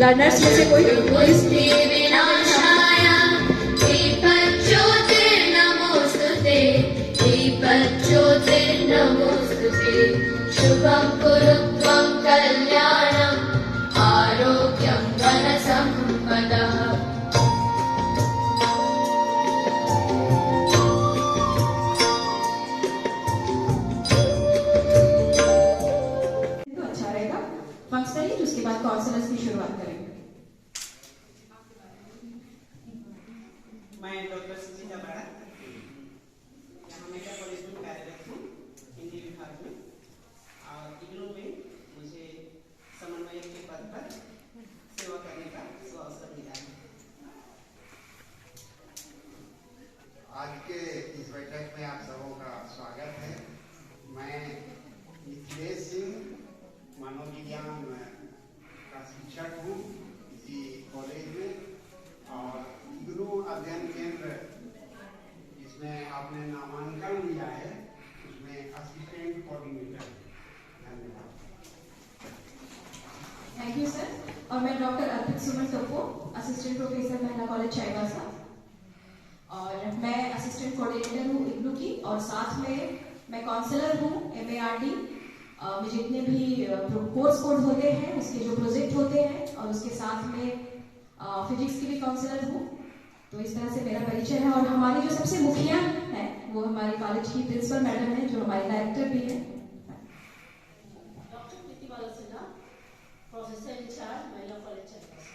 Learners में से कोई प्लीज। शुभं कुरु त्वं कल्याणं आरोग्यं धनसम्पदः। तो अच्छा रहेगा फंक्स करिए, उसके बाद काउंसलर्स की शुरुआत करेंगे। मैं डॉक्टर सुनीता बड़ा यहाँ मेडिकल कॉलेज में कार्यरत हूँ हिंदी विभाग में, और इग्नू में मुझे समन्वयक के पद पर सेवा करने का अवसर मिला है। आज के इस बैठक में आप सबों का स्वागत है। मैं मिथिलेश सिंह मनोविज्ञान का शिक्षक हूँ इसी कॉलेज में, और इग्नू अध्ययन केंद्र जिसमें आपने नामांकन लिया है उसमें असिस्टेंट कोऑर्डिनेटर। धन्यवाद। Thank you sir. और मैं डॉक्टर अर्पित सुमन टोपो, असिस्टेंट प्रोफेसर महिला कॉलेज चाईबासा, और मैं असिस्टेंट कोऑर्डिनेटर हूँ इग्नू की, और साथ में मैं काउंसलर हूँ MARD। मुझे जितने भी कोर्स होते हैं उसके जो प्रोजेक्ट होते हैं, और उसके साथ में फिजिक्स की भी काउंसलर हूँ। तो इस तरह से मेरा परिचय है। और हमारी जो सबसे मुखिया है वो हमारे कॉलेज की प्रिंसिपल मैडम है, जो हमारी डायरेक्टर भी है। Doctor Pritibala Sinha, professor incharge महिला कॉलेज चाईबासा।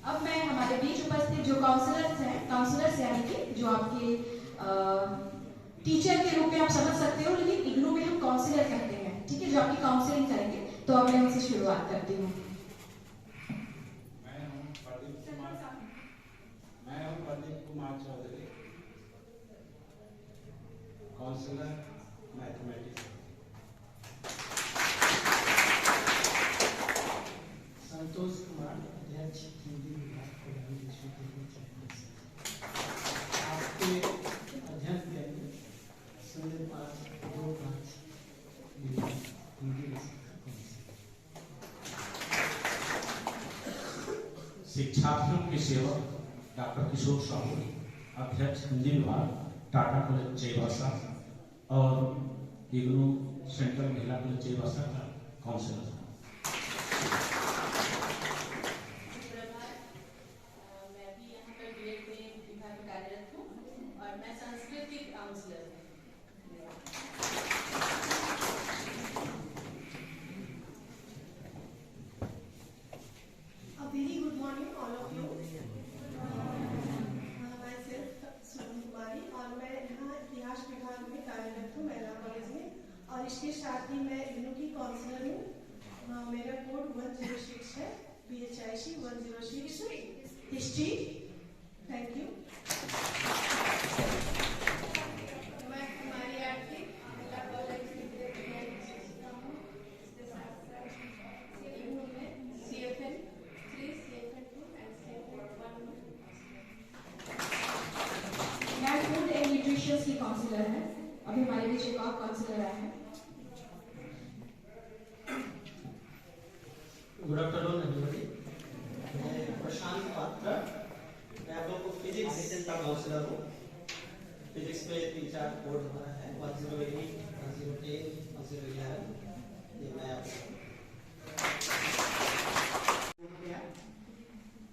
अब मैं हमारे बीच उपस्थित जो काउंसलर्स यानी कि जो आपके टीचर के रूप में आप समझ सकते हो, लेकिन इग्नू में हम काउंसलर कहते हैं, ठीक है, जो आपकी काउंसलिंग करेंगे। तो अब मैं उनसे शुरुआत करती हूँ। मैं हूँ प्रदीप कुमार चौधरी, काउंसलर मैथमेटिक्स। संतोष कुमार, अध्यक्ष हिंदी विभाग कल्याण विश्वविद्यालय चाईबासा। आपके अध्ययन केंद्र 0525 हिंदी विषय। शिक्षार्थियों की सेवक डॉक्टर किशोर साहू, अध्यक्ष हिंदी विभाग टाटा कॉलेज चाईबासा, और इग्नू सेंट्रल महिला कॉलेज चाईबासा का काउंसलर। मैं भी यहाँ पर BEd में विभाग में कार्यरत हूँ, और मैं संस्कृत की काउंसलर हूँ। A very good morning all of you. Myself सुमन कुमारी, और मैं यहाँ इतिहास विभाग में कार्यरत हूँ महिला कॉलेज में, और इसके साथ ही मैं इग्नू की काउंसलर हूँ। मेरा कोड 106 है, PHIC 106 हिस्ट्री। Thank you. मैं कुमारी आरती, महिला कॉलेज में शिक्षिका हूँ। इसके साथ साथ इग्नू में CFN 3, CFN 2 and CFN 1 में। मैं फूड एंड न्यूट्रिशन की काउंसलर है। अभी हमारे बीच एक और काउंसलर आए हैं। Good afternoon everybody. मैं प्रशांत पात्रा, मैं आप लोगों को फिजिक्स का काउंसलर हूँ। फिजिक्स में 3-4 कोड हमारा है, 108, 110, 111। ये मैं आपको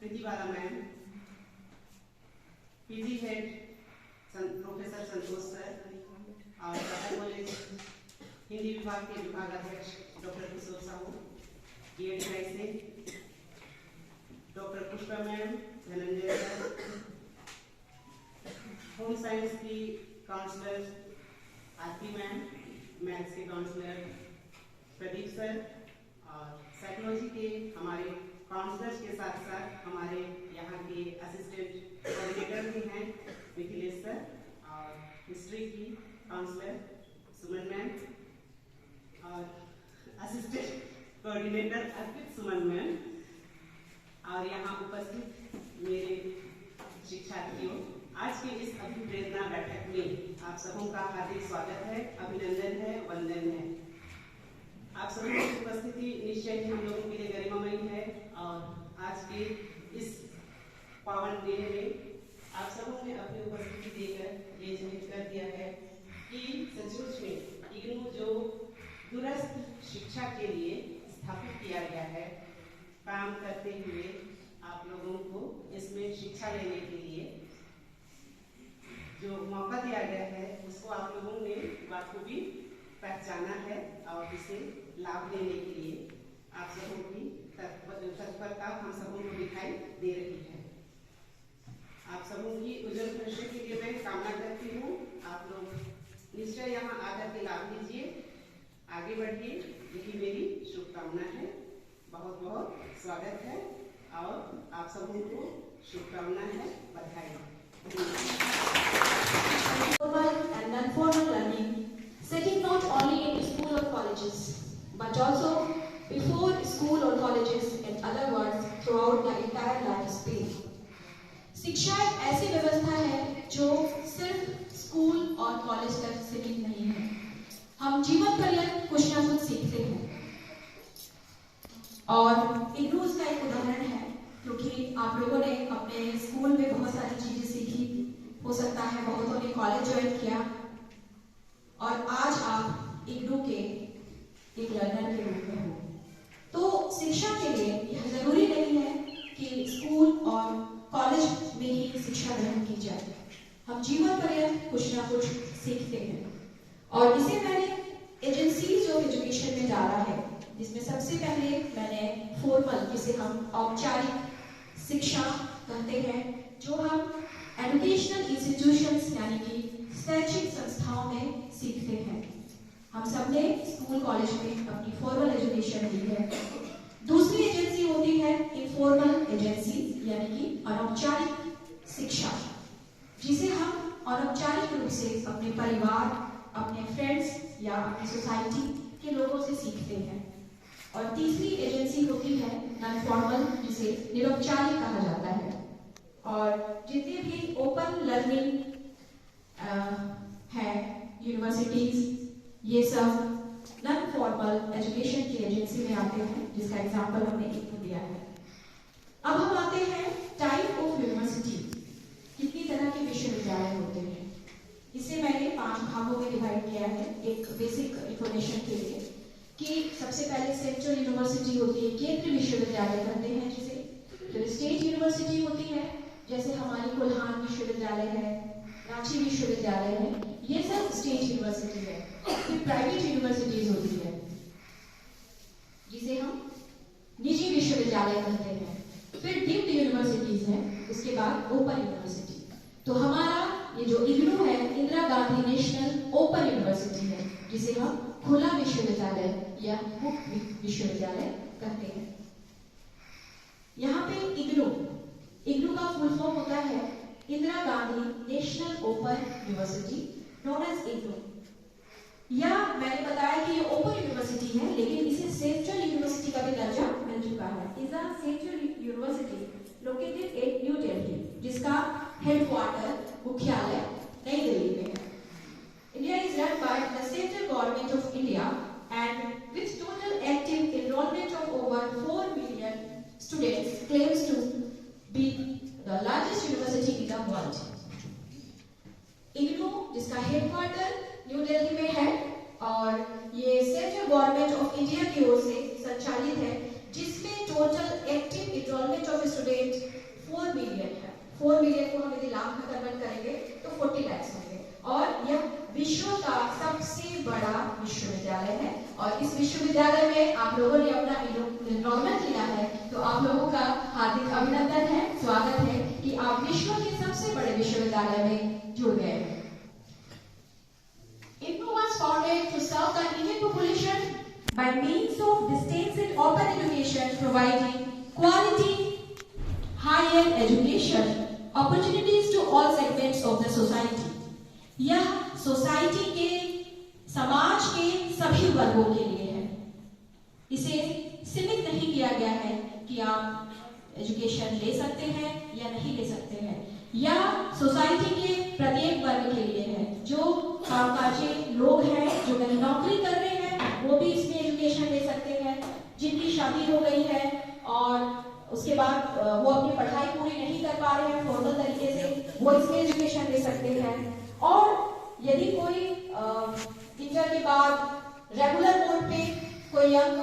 Preetibala ma'am, PG head professor Santosh sir, और टाटा कॉलेज हिंदी विभाग के विभाग अध्यक्ष डॉक्टर किशोर साहू, से doctor Pushpa ma'am, Dhananjay sir, home science की काउंसलर आरती मैम, मैथ्स के काउंसलर प्रदीप सर, और साइकोलॉजी के हमारे काउंसलर्स के साथ साथ हमारे यहाँ के असिस्टेंट कोऑर्डिनेटर भी हैं मिथिलेश सर, और हिस्ट्री की काउंसलर सुमन मैम, और असिस्टेंट कोऑर्डिनेटर अर्पित सुमन मैम, और यहाँ उपस्थित मेरे शिक्षार्थियों, आज की इस अभिप्रेरणा बैठक में आप सबों का हार्दिक स्वागत है, अभिनंदन है, वंदन है। आप सबों की उपस्थिति निश्चय ही हम लोगों के लिए गरिमामयी है और आज के इस पावन दिन में आप सबों ने अपनी उपस्थिति देकर ये जाहिर कर दिया है कि सचमुच में इग्नू जो दूरस्थ शिक्षा के लिए स्थापित किया गया है, काम करते हुए आप लोगों को इसमें शिक्षा लेने के लिए जो मौका दिया गया है उसको आप लोगों ने बखूबी पहचाना है और इसे लाभ लेने के लिए आप सबों की तत्परता हम सबों को दिखाई दे रही है। आप सबों की उज्जवल भविष्य के लिए मैं कामना करती हूँ। आप लोग निश्चय यहाँ आकर के लाभ लीजिए, आगे बढ़िए, यही मेरी शुभकामना है। बहुत बहुत स्वागत है और आप सबों को शुभकामना है, बधाई। Formal and non-formal learning, setting not only in school or colleges, but also before school or colleges, in other words, throughout the entire life span. शिक्षा एक ऐसी व्यवस्था है जो सिर्फ स्कूल और कॉलेज तक सीमित नहीं है। हम जीवन पर्यंत कुछ ना कुछ सीखते हैं और इग्नू का एक उदाहरण है, क्योंकि आप लोगों ने अपने स्कूल में बहुत सारी चीजें सीखी, हो सकता है बहुतों ने कॉलेज ज्वाइन किया और आज आप इग्नू के एक लर्नर के रूप में हो। तो शिक्षा के लिए यह जरूरी नहीं है कि स्कूल और कॉलेज में ही शिक्षा ग्रहण की जाए। हम जीवन पर्यंत कुछ ना कुछ सीखते हैं और इसे मैंने एजेंसीज ऑफ एजुकेशन में डाला है, जिसमें सबसे पहले मैंने फॉर्मल, जिसे हम औपचारिक शिक्षा कहते हैं, जो हम एजुकेशनल इंस्टीट्यूशंस यानी कि शैक्षिक संस्थाओं में सीखते हैं। हम सबने स्कूल कॉलेज में अपनी फॉर्मल एजुकेशन ली है। दूसरी एजेंसी होती है इनफॉर्मल एजेंसी यानी कि अनौपचारिक शिक्षा, जिसे हम अनौपचारिक रूप से अपने परिवार, अपने फ्रेंड्स या अपनी सोसाइटी के लोगों से सीखते हैं। और तीसरी एजेंसी होती है नॉन फॉर्मल, जिसे निरौपचारिक कहा जाता है। और जितने भी ओपन लर्निंग है यूनिवर्सिटीज, ये सब नॉन फॉर्मल एजुकेशन की एजेंसी में आते हैं, जिसका एग्जांपल हमने एक दिया है। अब हम आते हैं टाइप ऑफ यूनिवर्सिटी, कितनी तरह के विश्वविद्यालय होते हैं। इसे मैंने 5 भागों में डिवाइड किया है, एक बेसिक इंफॉर्मेशन के लिए, कि सबसे पहले सेंट्रल यूनिवर्सिटी होती है, केंद्रीय विश्वविद्यालय कहते हैं जिसे। फिर स्टेट यूनिवर्सिटी होती है, जैसे हमारी कोल्हान विश्वविद्यालय है, रांची विश्वविद्यालय है, ये सब स्टेट यूनिवर्सिटी है। फिर प्राइवेट यूनिवर्सिटीज होती है, जिसे हम निजी विश्वविद्यालय कहते हैं। फिर डीम्ड यूनिवर्सिटीज है, उसके बाद ओपन यूनिवर्सिटी। तो हमारा ये जो इग्नू है, Indira Gandhi national open university है, जिसे हम खुला विश्वविद्यालय या मुक्त विश्वविद्यालय कहते हैं। यहाँ पे इग्नू का फुल फॉर्म होता है Indira Gandhi national open university, known as IGNOU. या मैंने बताया कि ये ओपन यूनिवर्सिटी है, लेकिन इसे सेंट्रल यूनिवर्सिटी का भी दर्जा मिल चुका है। Is a central university located at new Delhi, जिसका हेडक्वार्टर मुख्यालय नई दिल्ली में है। India is run by the central government of India and with total active enrollment of over 4 million students claims to be the largest university in the world. IGNOU जिसका headquarter new Delhi में है और ये सेंट्रल गवर्नमेंट ऑफ इंडिया की ओर से संचालित है, जिसमें total active enrolment of student 4 million है। 4 मिलियन को हम यदि लाख में कन्वर्ट करेंगे तो 40 लाख होंगे और यह विश्व का सबसे बड़ा विश्वविद्यालय है। और इस विश्वविद्यालय में आप लोगों ने अपना एनरोलमेंट लिया है, तो आप लोगों का हार्दिक अभिनंदन है, स्वागत है कि आप विश्व के सबसे बड़े विश्वविद्यालय में जुड़ गए हैं। IGNOU was founded to serve the Indian population by means of distance and open education, providing quality higher education opportunities to all segments of the society. यह सोसाइटी के, समाज के सभी वर्गों के लिए है। इसे सीमित नहीं किया गया है कि आप एजुकेशन ले सकते हैं या नहीं ले सकते हैं। या सोसाइटी के प्रत्येक वर्ग के लिए है। जो कामकाजी लोग हैं, जो कहीं नौकरी कर रहे हैं, वो भी इसमें एजुकेशन ले सकते हैं। जिनकी शादी हो गई है और उसके बाद वो अपनी पढ़ाई पूरी नहीं कर पा रहे हैं फॉर्मल तरीके से, वो इसमें एजुकेशन ले सकते हैं। और यदि कोई इंटर के बाद रेगुलर मोड पे कोई यंग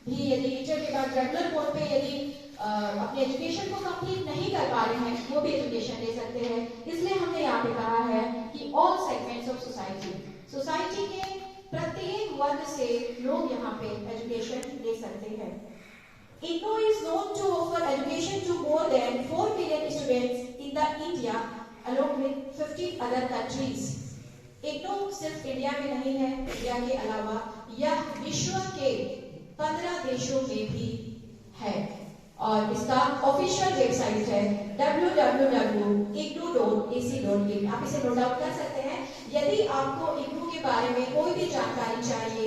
भी यदि इंटर के बाद रेगुलर मोड पे यदि अपने एजुकेशन को कंप्लीट नहीं कर पा रहे हैं, वो भी एजुकेशन ले सकते हैं। इसलिए हमने यहाँ पे कहा है कि ऑल सेगमेंट्स ऑफ सोसाइटी के प्रत्येक वर्ग से लोग यहाँ पे एजुकेशन ले सकते हैं। IGNOU is known to offer education to more than 4 million students in the India along with 50 other countries. IGNOU सिर्फ इंडिया में नहीं है, इंडिया के अलावा यह विश्व के 15 देशों में भी है और इसका ऑफिशियल वेबसाइट है www.ignou.ac.in। आप इसे नोट डाउन कर सकते हैं। यदि आपको IGNOU के बारे में कोई भी जानकारी चाहिए,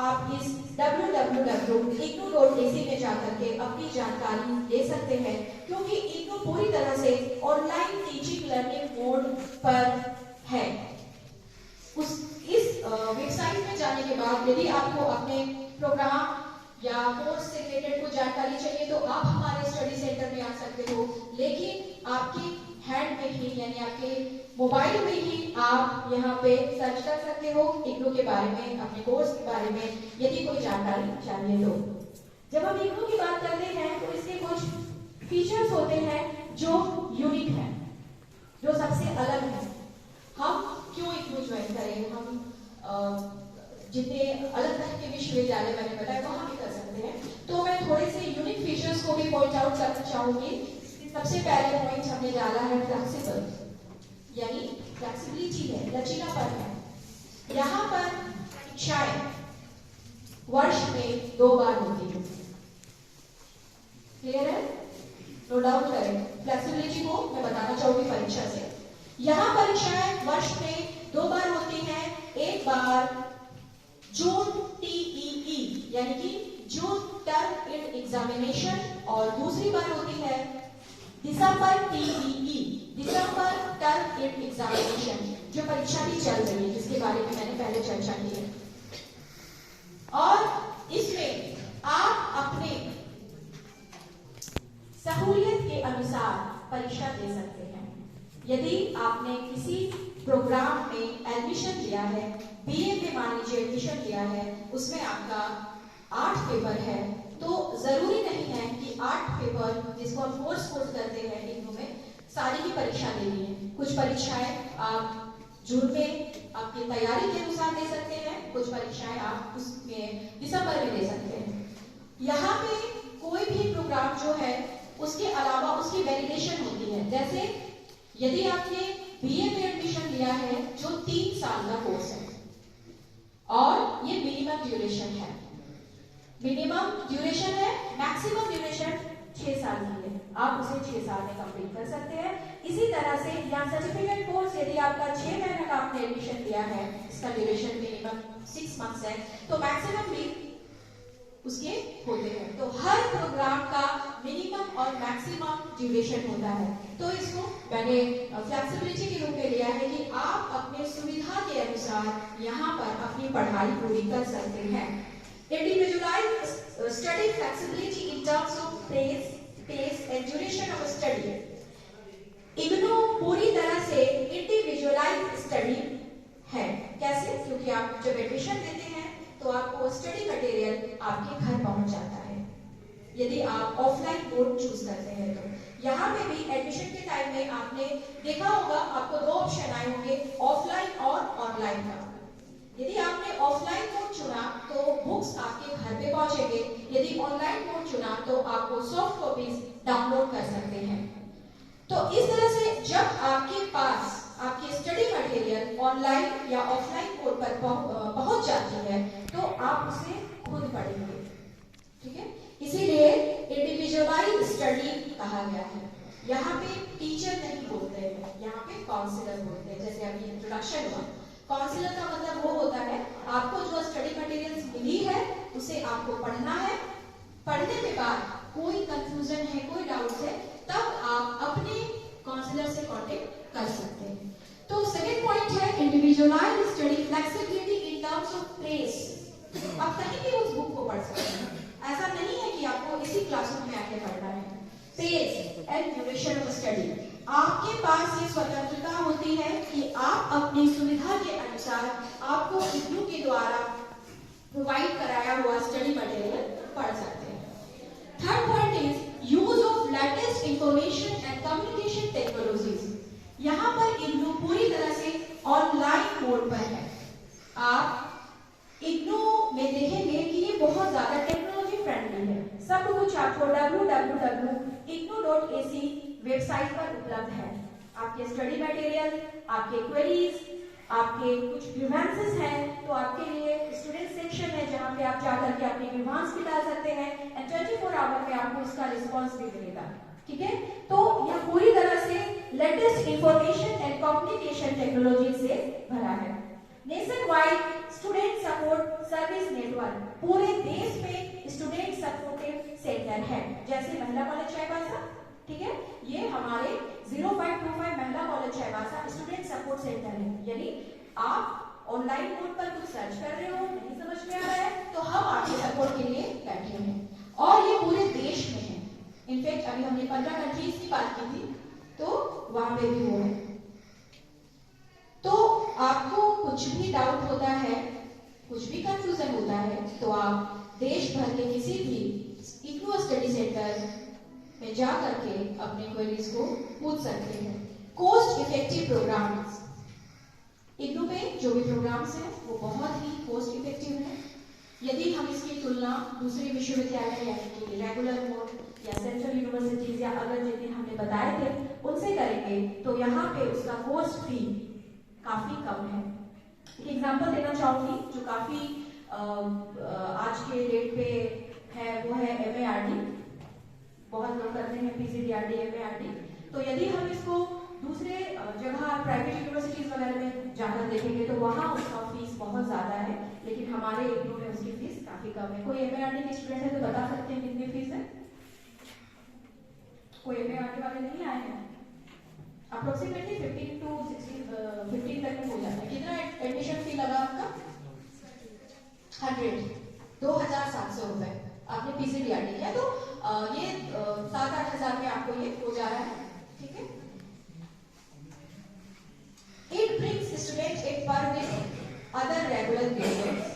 आप इस www.ignou.ac में जाकर के अपनी जानकारी ले सकते हैं, क्योंकि IGNOU पूरी तरह से ऑनलाइन टीचिंग लर्निंग मोड पर है। इस वेबसाइट में जाने के बाद यदि आपको अपने प्रोग्राम या कोर्स से रिलेटेड कोई जानकारी चाहिए तो आप हमारे स्टडी सेंटर में आ सकते हो, लेकिन आपके हैंड में ही यानी आपके मोबाइल में ही आप यहाँ पे सर्च कर सकते हो IGNOU के बारे में, अपने कोर्स के बारे में यदि कोई जानकारी चाहिए तो। जब हम IGNOU की बात करते हैं तो इसके कुछ फीचर्स होते हैं जो यूनिक है, जो सबसे अलग है। हम क्यों IGNOU ज्वाइन करें? हम जितने अलग तरह के विश्वविद्यालय मैंने बताया वहां भी कर सकते हैं। तो मैं थोड़े से यूनिक फीचर्स को भी पॉइंट आउट करना चाहूंगी। सबसे पहले पॉइंट हमने डाला है फ्लेक्सिबल, यानी फ्लेक्सिबिलिटी है, लचीलापन है। यहाँ पर परीक्षाएं वर्ष में 2 बार होती है। क्लियर है? नोट डाउन करें। फ्लेक्सिबिलिटी को मैं बताना चाहूंगी परीक्षा से। यहाँ परीक्षाएं वर्ष में 2 बार होती हैं। एक बार जून TEE यानी कि जून टर्म एग्जामिनेशन और दूसरी बार होती है दिसंबर TEE, दिसंबर टर्म एग्जामिनेशन, जो परीक्षा भी चल रही है, जिसके बारे में मैंने पहले चर्चा की है। और इसमें आप अपने सहूलियत के अनुसार परीक्षा दे सकते हैं। यदि आपने किसी प्रोग्राम में एडमिशन लिया है, BA में मान लीजिए एडमिशन लिया है, उसमें आपका 8 पेपर है, तो जरूरी नहीं है कि 8 पेपर जिसको हम कोर्स करते हैं IGNOU में सारी की परीक्षा देनी है। कुछ परीक्षाएं आप जून में आपकी तैयारी के अनुसार दे सकते हैं, कुछ परीक्षाएं आप उसमें दिसंबर में दे सकते हैं। यहाँ पे कोई भी प्रोग्राम जो है उसके अलावा उसकी वैलिडेशन होती है। जैसे यदि आपने BA में एडमिशन लिया है जो 3 साल का कोर्स है और ये मिनिमम ड्यूरेशन है, मैक्सिमम ड्यूरेशन 6 साल की है, आप उसे 6 साल में कंप्लीट कर सकते हैं। इसी तरह से यहाँ सर्टिफिकेट कोर्स यदि आपका 6 महीने का आपने एडमिशन लिया है, इसका ड्यूरेशन मिनिमम 6 मंथ्स है, तो मैक्सिमम भी उसके होते हैं। तो हर प्रोग्राम का मिनिमम और मैक्सिमम ड्यूरेशन होता है। तो इसको मैंने फ्लेक्सिबिलिटी के रूप में लिया है कि आप अपने सुविधा के अनुसार यहाँ पर अपनी पढ़ाई पूरी कर सकते हैं। Individualized study flexibility in terms of pace and duration of study. IGNOU पूरी तरह से इंडिविजुअलाइज्ड स्टडी है। कैसे? क्योंकि आप जब एडमिशन लेते हैं तो आपको स्टडी मटेरियल आपके घर पहुंच जाता है। यदि आप ऑफलाइन कोर्स चूज करते हैं तो यहाँ पे भी एडमिशन के टाइम में आपने देखा होगा आपको 2 ऑप्शन आए होंगे, ऑफलाइन और ऑनलाइन का। यदि आपने ऑफलाइन कोड चुना तो बुक्स आपके घर पे पहुंचेंगे, यदि ऑनलाइन कोड चुना तो आपको सॉफ्ट कॉपीज डाउनलोड कर सकते हैं। तो इस तरह से जब आपके पास आपकी स्टडी मटेरियल ऑनलाइन या ऑफलाइन कोड पर पहुंच जाती है तो आप उसे खुद पढ़ेंगे। ठीक है, इसीलिए इंडिविजुअलाइज्ड स्टडी कहा गया है। यहाँ पे टीचर नहीं बोलते हैं, यहाँ पे काउंसलर बोलते हैं। जैसे अभी इंट्रोडक्शन हुआ, काउंसलर का मतलब वो होता है आपको जो स्टडी मटेरियल्स मिली है उसे आपको पढ़ना है, पढ़ने के बाद कोई कंफ्यूजन है, कोई डाउट है, तब आप अपने काउंसलर से कांटेक्ट कर सकते हैं। तो सेकंड पॉइंट है individualised study flexibility in terms of pace. आप कहीं भी उस बुक को पढ़ सकते हैं, ऐसा नहीं है कि आपको इसी क्लासरूम में आके पढ़ना है। Pace and duration of study, आपके पास ये स्वतंत्रता होती है कि आप अपनी सुविधा के अनुसार आपको इग्नू के द्वारा प्रोवाइड कराया हुआ स्टडी मटेरियल पढ़ सकते हैं। Third point is use of latest information and communication technologies. यहाँ पर इग्नू पूरी तरह से ऑनलाइन मोड पर है। आप इग्नू में देखेंगे कि ये बहुत ज्यादा टेक्नोलॉजी फ्रेंडली है। सब कुछ आपको www.ignu.ac वेबसाइट पर उपलब्ध है। आपके स्टडी मटेरियल, आपके क्वेरीज, आपके कुछ ग्रीवेंसेस हैं तो आपके लिए स्टूडेंट सेक्शन है जहां पे आप जाकर के अपने ग्रीवेंस भी डाल सकते हैं एंड 24 आवर में आपको उसका रिस्पांस भी मिलेगा। ठीक है, तो यह पूरी तरह से latest information and communication technology से भरा है। Nation wide student support service network, पूरे देश में स्टूडेंट सपोर्टिव सेंटर है। जैसे महिला कॉलेज चाईबासा, ठीक है, ये हमारे 0525 महिला college Chaibasa student support centre है। यानी आप ऑनलाइन मोड पर कुछ सर्च कर रहे हो, नहीं समझ में आ रहा है, तो हम आपके सपोर्ट के लिए बैठे हैं और ये पूरे देश में है। इनफैक्ट अभी हमने 15 कंट्रीज की बात की थी, तो वहां पे भी वो है। तो आपको कुछ भी डाउट होता है, कुछ भी कंफ्यूजन होता है, तो आप देश भर के किसी भी इग्नू स्टडी सेंटर में जा करके अपने क्वेरीज को पूछ सकते हैं। कॉस्ट इफेक्टिव प्रोग्राम्स, इग्नू में जो भी प्रोग्राम्स हैं वो बहुत ही कॉस्ट इफेक्टिव हैं। यदि हम इसकी तुलना दूसरे विश्वविद्यालय यानी कि रेगुलर मोड या सेंट्रल यूनिवर्सिटीज या अगर जितने हमने बताए थे उनसे करेंगे तो यहाँ पे उसका कोर्स फी काफी कम है। एक एग्जांपल देना चाहूंगी जो काफी आज के डेट पे है, वो है MARD। बहुत लोग करते हैं PGDRD, MARD। तो यदि हम इसको दूसरे जगह प्राइवेट यूनिवर्सिटीज वगैरह में जाकर देखेंगे तो वहाँ उसका फीस बहुत ज्यादा है, लेकिन हमारे इग्नू में उसकी फीस काफी कम है। कोई MARD के स्टूडेंट है तो बता सकते हैं कितनी फीस है? कोई MARD वाले नहीं आए हैं? अप्रोक्सीमेटली 15 to 15 तक में हो जाता है। कितना एडमिशन फी लगा आपका? 100, 2700 रुपए। आपने PGDRD किया तो ये 7-8 हजार में आपको ये हो जा रहा है। ठीक है, It brings students in par with other regular graduates.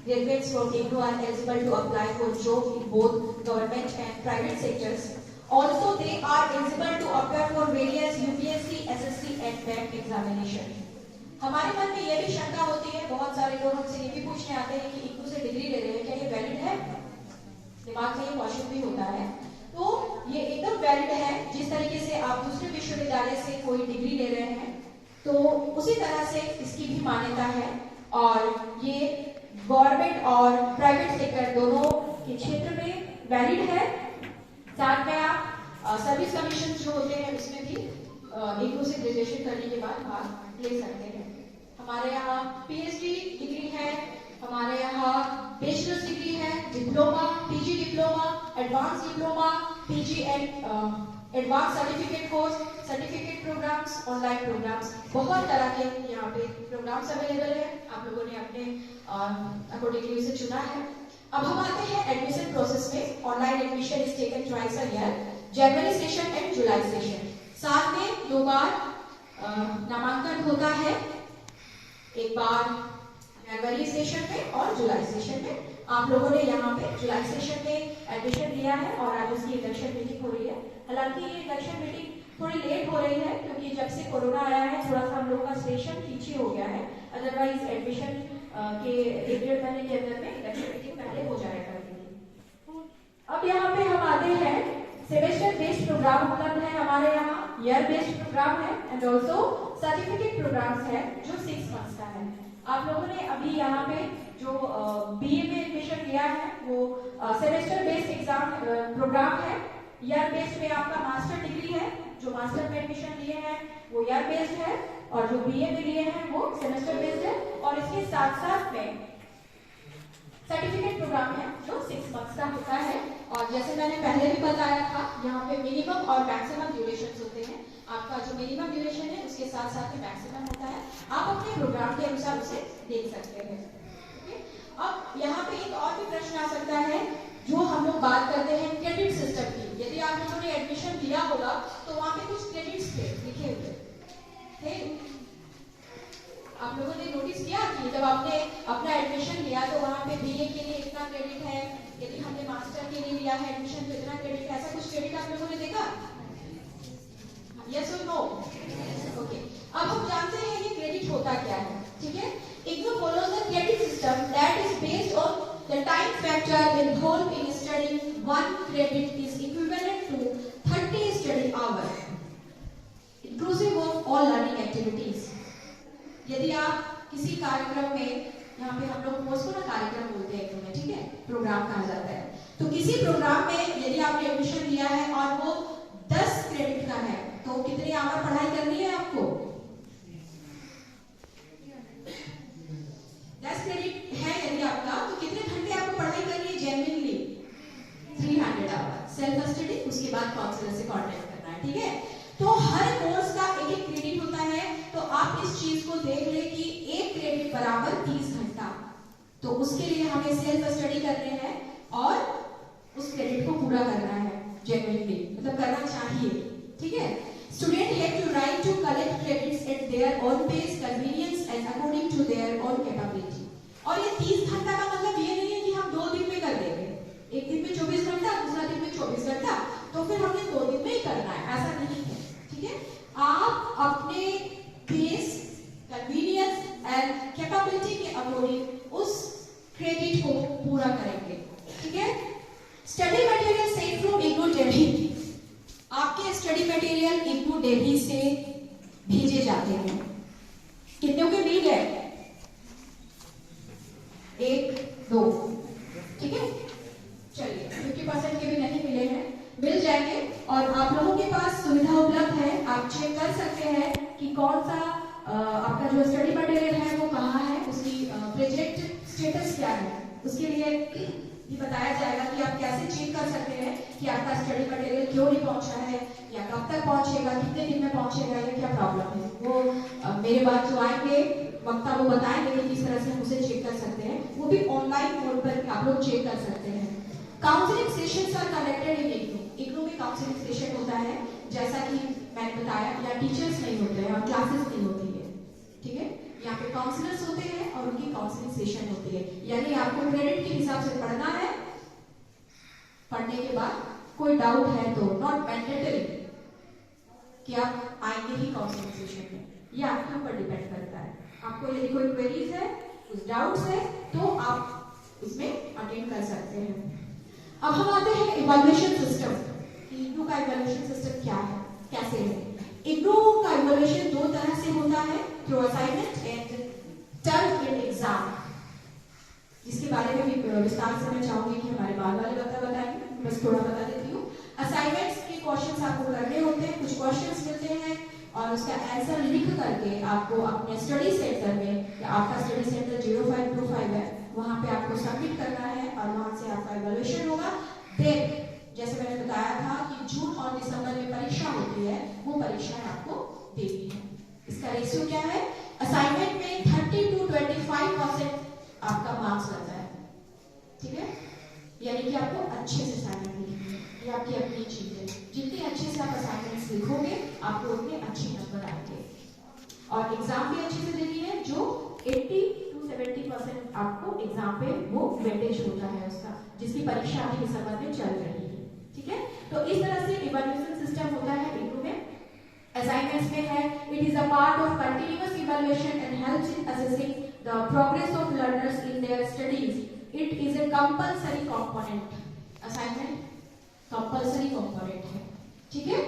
Graduates from IGNU are eligible to apply for job in both government and private sectors. Also, they are eligible to apply for various UPSC, SSC and BANK examination. हमारे मन में ये भी शंका होती है, बहुत सारे लोग हमसे ये भी पूछने आते हैं कि इग्नू से डिग्री ले रहे हैं, क्या ये वैलिड है? दिमाग में ये क्वेश्चन भी होता है। तो ये एकदम वैलिड है। जिस तरीके से आप दूसरे विश्वविद्यालय से कोई डिग्री ले रहे हैं तो उसी तरह से इसकी भी मान्यता है और ये गवर्नमेंट और प्राइवेट सेक्टर दोनों के क्षेत्र में वैलिड है। साथ में आप सर्विस कमीशन जो होते हैं उसमें भी इग्नू से ग्रेजुएशन करने के बाद भाग ले सकते हैं। हमारे यहाँ PhD डिग्री है, हमारे यहाँ बैचलर्स डिग्री है, diploma, PG diploma, advance diploma, PG and advance certificate course, certificate programmes, online programmes, बहुत तरह के यहाँ पे प्रोग्राम्स अवेलेबल है। आप लोगों ने अपने अकॉर्डिंगली उसे चुना है। अब हम आते हैं एडमिशन प्रोसेस में। Online admission is taken twice a year, January session and July session. साथ में 2 बार नामांकन होता है, एक बार जनवरी सेशन में और जुलाई सेशन में। आप लोगों ने यहाँ पे जुलाई सेशन में एडमिशन लिया है और आज उसकी इंडक्शन मीटिंग हो रही है। हालांकि ये इंडक्शन मीटिंग थोड़ी लेट हो रही है क्योंकि जब से कोरोना आया है थोड़ा सा हम लोगों का सेशन पीछे हो गया है। अदरवाइज एडमिशन के 1-1.5 महीने के अंदर में इंडक्शन मीटिंग पहले हो जाया करेगी। अब यहाँ पे हम आते हैं, सेमेस्टर बेस्ड प्रोग्राम उपलब्ध है हमारे यहाँ, ईयर बेस्ड प्रोग्राम है एंड ऑल्सो सर्टिफिकेट प्रोग्राम्स है जो 6 मंथ्स का है। आप लोगों ने अभी यहाँ पे जो BA में एडमिशन लिया है वो सेमेस्टर बेस्ड एग्जाम प्रोग्राम है। ईयर बेस्ड में आपका मास्टर डिग्री है, जो मास्टर में एडमिशन लिए हैं वो ईयर बेस्ड है और जो BA में लिए हैं वो सेमेस्टर बेस्ड है। और इसके साथ साथ में सर्टिफिकेट प्रोग्राम है जो 6 मंथ्स का होता है। और जैसे मैंने पहले भी बताया था, यहाँ पे मिनिमम और मैक्सिमम ड्यूरेशन होते हैं। आपका जो मिनिमम ड्यूरेशन है उसके साथ साथ में मैक्सिमम होता है। आप अपने प्रोग्राम के अनुसार उसे देख सकते हैं। ओके, अब यहाँ पे एक और भी प्रश्न आ सकता है जो हम लोग बात करते हैं क्रेडिट सिस्टम की। यदि आप लोगों ने एडमिशन लिया होगा तो वहाँ पे कुछ क्रेडिट्स थे लिखे हुए थे। आप लोगों ने नोटिस किया कि जब आपने अपना एडमिशन लिया तो वहाँ पे बीए के लिए इतना क्रेडिट है, यदि हमने मास्टर के लिए लिया है एडमिशन तो इतना क्रेडिट है, ऐसा कुछ क्रेडिट आप लोगों ने देखा? यस और नो? ओके, अब हम जानते हैं ये क्रेडिट होता क्या है। ठीक है, IGNOU follows the credit system that is based on the time factor involved in studying. One credit is equivalent to 30 study hours inclusive of all learning activities. यदि आप किसी कार्यक्रम में, यहाँ पे हम लोग कोर्स को ना कार्यक्रम बोलते हैं IGNOU में, ठीक है, प्रोग्राम कहा जाता है, तो किसी प्रोग्राम में यदि आपने एडमिशन लिया है और वो 10 क्रेडिट का है तो कितने आवर पढ़ाई करनी है आपको? 10 क्रेडिट है यदि आपका तो कितने घंटे आपको पढ़ाई करनी है? जेन्युइनली 300 आवर सेल्फ स्टडी, उसके बाद काउंसलर से कांटेक्ट करना है। ठीक है, तो हर कोर्स का एक एक क्रेडिट होता है। तो आप इस चीज को देख ले कि एक क्रेडिट बराबर 30 घंटा, तो उसके लिए हमें सेल्फ स्टडी करने हैं और उस क्रेडिट को पूरा करना है जेन्युइनली, मतलब करना चाहिए। ठीक है, student have to right to collect credits at their own pace, convenience and according to their own capability. और ये 30 घंटा का मतलब ये नहीं है कि हम 2 दिन में कर देंगे, एक दिन में 24 घंटा, दूसरा दिन में 24 घंटा, तो फिर हमने 2 दिन में ही करना है, ऐसा नहीं है। ठीक है, आप अपने पेस, कन्वीनियंस एंड कैपेबिलिटी के अकॉर्डिंग उस क्रेडिट को पूरा करेंगे। ठीक है, study material Saint from IGNOU Delhi. आपके स्टडी मटेरियल IGNOU दिल्ली से भेजे जाते हैं। कितनों के मिल गए? 1 2, ठीक है, चलिए 50% के भी नहीं मिले हैं, मिल जाएंगे। और आप लोगों के पास सुविधा उपलब्ध है, आप चेक कर सकते हैं कि कौन सा आपका जो स्टडी मटेरियल है वो कहाँ है, उसकी प्रोजेक्ट स्टेटस क्या है। उसके लिए ये बताया जाएगा कि आप कैसे चेक कर सकते हैं कि आपका स्टडी मटेरियल क्यों नहीं पहुंचा है या कब तक पहुंचेगा, कितने दिन में पहुंचेगा, या क्या प्रॉब्लम है। वो मेरे बाद जो आएंगे वक्ता वो बताएंगे कि किस तरह से हम उसे चेक कर सकते हैं, वो भी ऑनलाइन मोड पर आप लोग चेक कर सकते हैं। Counselling sessions are conducted in IGNOU में काउंसलिंग सेशन होता है, जैसा कि मैंने बताया, या टीचर्स नहीं होते हैं और क्लासेस नहीं होती है। ठीक है, यहाँ पे काउंसलर्स होते हैं और उनकी काउंसलिंग सेशन होती है। यानी आपको क्रेडिट के हिसाब से पढ़ना है, पढ़ने के बाद कोई डाउट है तो नॉट मैंडेटरी कि आप आएंगे ही काउंसलिंग सेशन में, ये आपके ऊपर डिपेंड करता है। आपको यदि कोई क्वेरीज है, कुछ डाउट्स है, तो आप उसमें अटेंड कर सकते हैं। अब हम आते हैं इवैल्यूएशन सिस्टम। IGNOU का इवैल्यूएशन सिस्टम क्या है, कैसे है? IGNOU का इवैल्यूएशन 2 तरह से होता है, through assignment and term in exam, जिसके बारे में भी विस्तार से मैं चाहूंगी कि हमारे बाद वाले बताएंगे, बस थोड़ा बता देती हूँ। असाइनमेंट्स के क्वेश्चंस आपको करने होते हैं, कुछ क्वेश्चंस मिलते हैं और उसका आंसर लिख करके आपको अपने स्टडी सेंटर में, या आपका स्टडी सेंटर 0525 है, वहां पे आपको सबमिट करना है और वहां से आपका इवैल्यूएशन होगा। देन जैसे मैंने बताया था कि जून और दिसंबर में परीक्षा होती है, वो परीक्षाएं आपको देनी है। इसका रेशियो क्या है? असाइनमेंट में 30 to 25% आपका मार्क्स लगता है। ठीक है, यानी कि आपको अच्छे से असाइनमेंट लिखनी है, ये आपकी अपनी चीज है। जितने अच्छे से आप असाइनमेंट्स लिखोगे आपको उतने अच्छे नंबर आएंगे। और एग्जाम भी अच्छे से देनी है, जो 80 to 70% आपको एग्जाम पे वो वेटेज होता है उसका, जिसकी परीक्षा अभी दिसंबर में चल रही है। ठीक है, तो इस तरह से इवैल्यूएशन सिस्टम होता है IGNOU में। असाइनमेंट्स में है, it is a part of continuous evaluation and helps in assessing the progress of learners in their studies. It is a compulsory component. Assignment compulsory component है। ठीक है,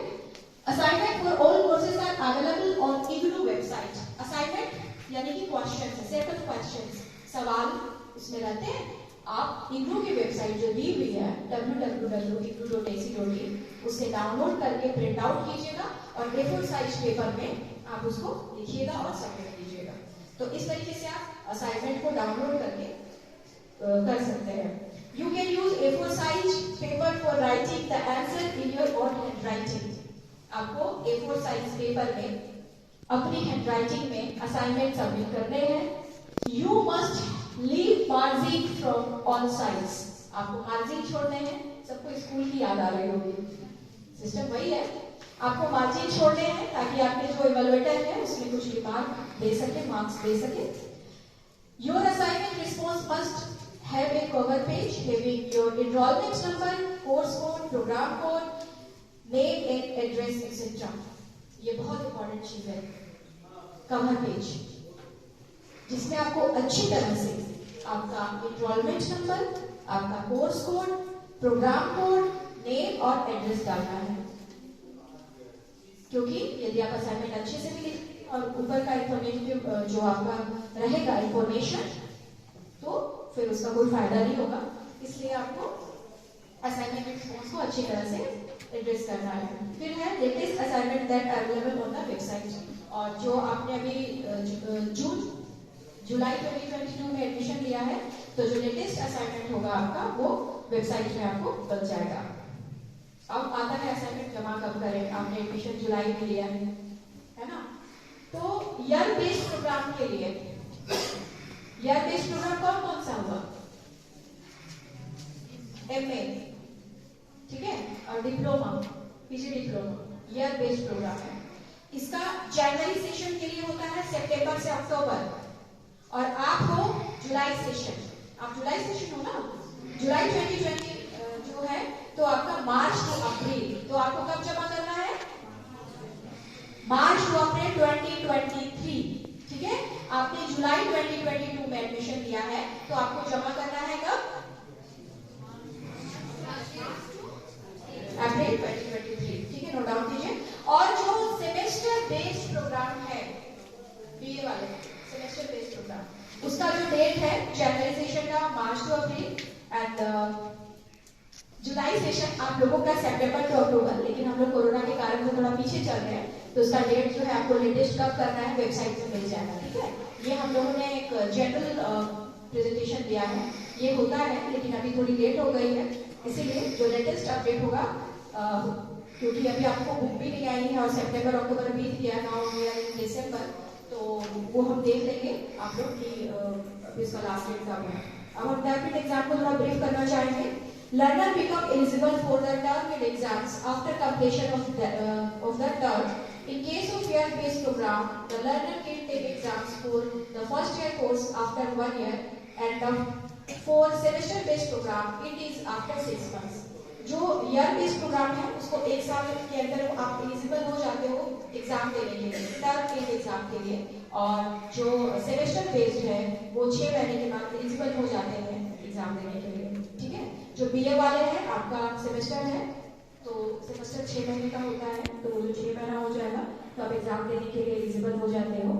assignment for all courses are available on IGNOU website. Assignment यानी कि questions, set of questions, सवाल उसमें रहते हैं। आप IGNOU की वेबसाइट जो दी हुई है www.ignou.ac.in, उसे डाउनलोड करके प्रिंट आउट कीजिएगा और A4 साइज पेपर में आप उसको लिखिएगा और सबमिट कीजिएगा। तो इस तरीके से आप असाइनमेंट को डाउनलोड करके कर सकते हैं। You can use A4 size paper for writing the answer in your own handwriting. आपको A4 साइज पेपर में अपनी हैंडराइटिंग में असाइनमेंट सबमिट करने हैं। You must leave margin from all sides. आपको मार्जिन छोड़ने हैं। सबको स्कूल की याद आ रही होगी, सिस्टम वही है। आपको मार्जिन छोड़ने हैं ताकि आपके जो इवैल्यूएटर है उसमें कुछ रिमार्क दे सके, मार्क्स दे सके। Your assignment response must have a cover page having your enrollment number, course code, program code, name and address etc. ये बहुत इंपॉर्टेंट चीज है, कवर पेज, जिसमें आपको अच्छी तरह से आपका enrollment नंबर, आपका course code, programme code, name और एड्रेस डालना है। क्योंकि यदि आप असाइनमेंट अच्छे से भी लिखेंगे और ऊपर का इंफॉर्मेशन जो आपका रहेगा इंफॉर्मेशन, तो फिर उसका कोई फायदा नहीं होगा। इसलिए आपको असाइनमेंट रिस्पॉन्स को अच्छी तरह से एड्रेस करना है। फिर है latest assignment that available on the website. और जो आपने अभी जुलाई 2022 में एडमिशन लिया है, तो जो लेटेस्ट असाइनमेंट होगा आपका वो वेबसाइट में आपको मिल जाएगा। अब आता है असाइनमेंट जमा कब करें। आपने एडमिशन जुलाई में लिया है ना। तो ईयर बेस्ड प्रोग्राम के लिए ईयर बेस्ड प्रोग्राम कौन सा होगा? MA, ठीक है, और diploma, PG diploma year based programme है। इसका जनवरी सेशन के लिए होता है, सितंबर से अक्टूबर, और आप हो जुलाई सेशन। आप जुलाई सेशन हो ना, जुलाई 2020 जो है, तो आपका मार्च टू अप्रैल। तो आपको कब जमा करना है? मार्च टू अप्रैल 2023, ठीक है। आपने जुलाई 2022 में एडमिशन लिया है, तो आपको जमा करना है कब? अप्रैल 2023, ठीक है, नोट डाउन कीजिए। और जो सेमेस्टर बेस्ड प्रोग्राम है, बीए वाले सेमेस्टर बेस्ड प्रोग्राम, उसका जो डेट है जनवरी सेशन का March two April, and July session आप लोगों का सितंबर टू अक्टूबर। लेकिन हम लोग कोरोना के कारण से थोड़ा पीछे चल रहे हैं, तो उसका डेट जो है आपको लेटेस्ट कब करना है वेबसाइट पे मिल जाएगा, ठीक है। ये हम लोगों ने एक जनरल प्रेजेंटेशन दिया है, ये होता है लेकिन अभी थोड़ी लेट हो गई है, इसीलिए जो लेटेस्ट अपडेट होगा, क्योंकि अभी आपको बुक भी नहीं आई है और सितंबर अक्टूबर बीत गया, नाउ वी आर इन दिसंबर, तो वो हम देख लेंगे आप लोग कि इसका लास्ट डेट कब है। अब हम रैपिड एग्जाम को थोड़ा ब्रीफ करना चाहेंगे। Learner become eligible for the term exams after completion of the term. In case of year-based program, the learner can take exams for the first year course after 1 year, and for semester-based program, it is after 6 months. जो year-based program है, उसको 1 साल के अंदर आप eligible हो जाते हो एग्जाम देने के लिए, टर्म के एग्जाम के लिए, और जो सेमेस्टर बेस्ड है वो 6 महीने के बाद एलिजिबल हो जाते हैं एग्जाम देने के लिए, ठीक है। जो बीए वाले हैं, आपका सेमेस्टर है, तो सेमेस्टर 6 महीने का होता है, तो वो जो 6 महीना हो जाएगा तो आप एग्जाम देने के लिए एलिजिबल हो जाते हो।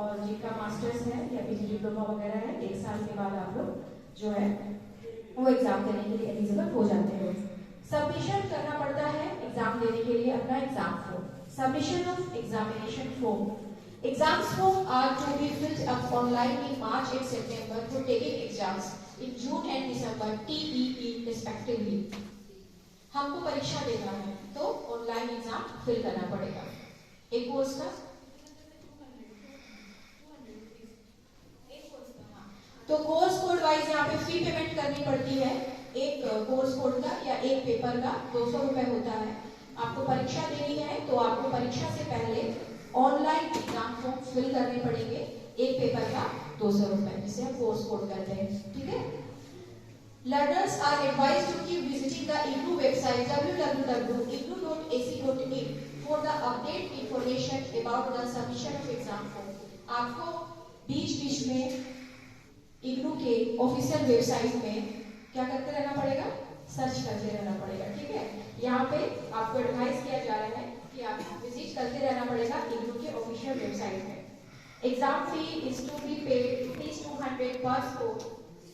और जिनका मास्टर्स है या पीजी डिप्लोमा वगैरह है, 1 साल के बाद आप लोग जो है वो एग्जाम देने के लिए एलिजिबल हो जाते हो। सबमिशन करना पड़ता है एग्जाम देने के लिए अपना exam form. Submission of examination form. Exams form are to be filled up online in March and September for taking exams in June and December TEE respectively. हमको परीक्षा देना है तो ऑनलाइन एग्जाम फिल करना पड़ेगा। एक कोर्स का तो कोर्स कोड वाइज यहाँ पे फी पेमेंट करनी पड़ती है। एक कोर्स कोड का या एक पेपर का 200 रुपए होता है। आपको परीक्षा देनी है तो आपको परीक्षा से पहले ऑनलाइन एग्जाम फॉर्म फिल करने पड़ेंगे, एक पेपर का 200 रुपए, जिसे हम कोर्स कोड कहते हैं, ठीक है। Learners are advised to keep visiting the IGNOU website www.ignou.ac.in for the update information about the submission of exam form. आपको बीच में IGNOU के ऑफिशियल वेबसाइट में क्या करते रहना पड़ेगा? सर्च करते रहना पड़ेगा, ठीक है। यहाँ पे आपको एडवाइस किया जा रहा है कि आप विजिट करते रहना पड़ेगा IGNOU के ऑफिशियल वेबसाइट में। Exam fee is to be paid ₹200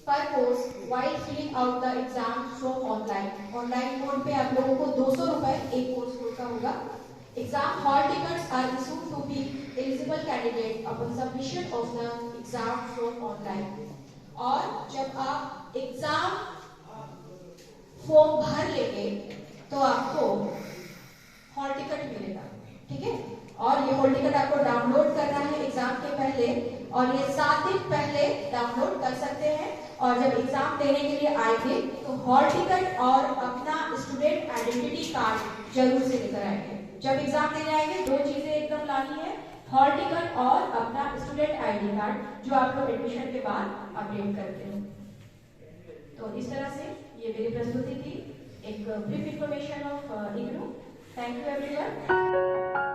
per course while filling out the exam from online. Online mode पे आप लोगों को 200 रुपए एक कोर्स कोड का होगा। Exam hall tickets are issued to be eligible candidate upon submission of the exam from online. और जब आप एग्जाम फॉर्म भर लेंगे तो आपको हॉल टिकट मिलेगा, ठीक है। और ये हॉल टिकट आपको डाउनलोड करना है एग्जाम के पहले, और ये 7 दिन पहले डाउनलोड कर सकते हैं। और जब एग्जाम देने के लिए आएंगे तो हॉल टिकट और अपना स्टूडेंट आइडेंटिटी कार्ड जरूर से लेकर आएंगे। जब एग्जाम देने आएंगे 2 चीजें एकदम लानी है, हॉल टिकट और अपना स्टूडेंट आईडी कार्ड, जो आप लोग एडमिशन के बाद अपडेट करते हो। तो इस तरह से ये मेरी प्रस्तुति थी, एक brief information of IGNOU. Thank you everyone.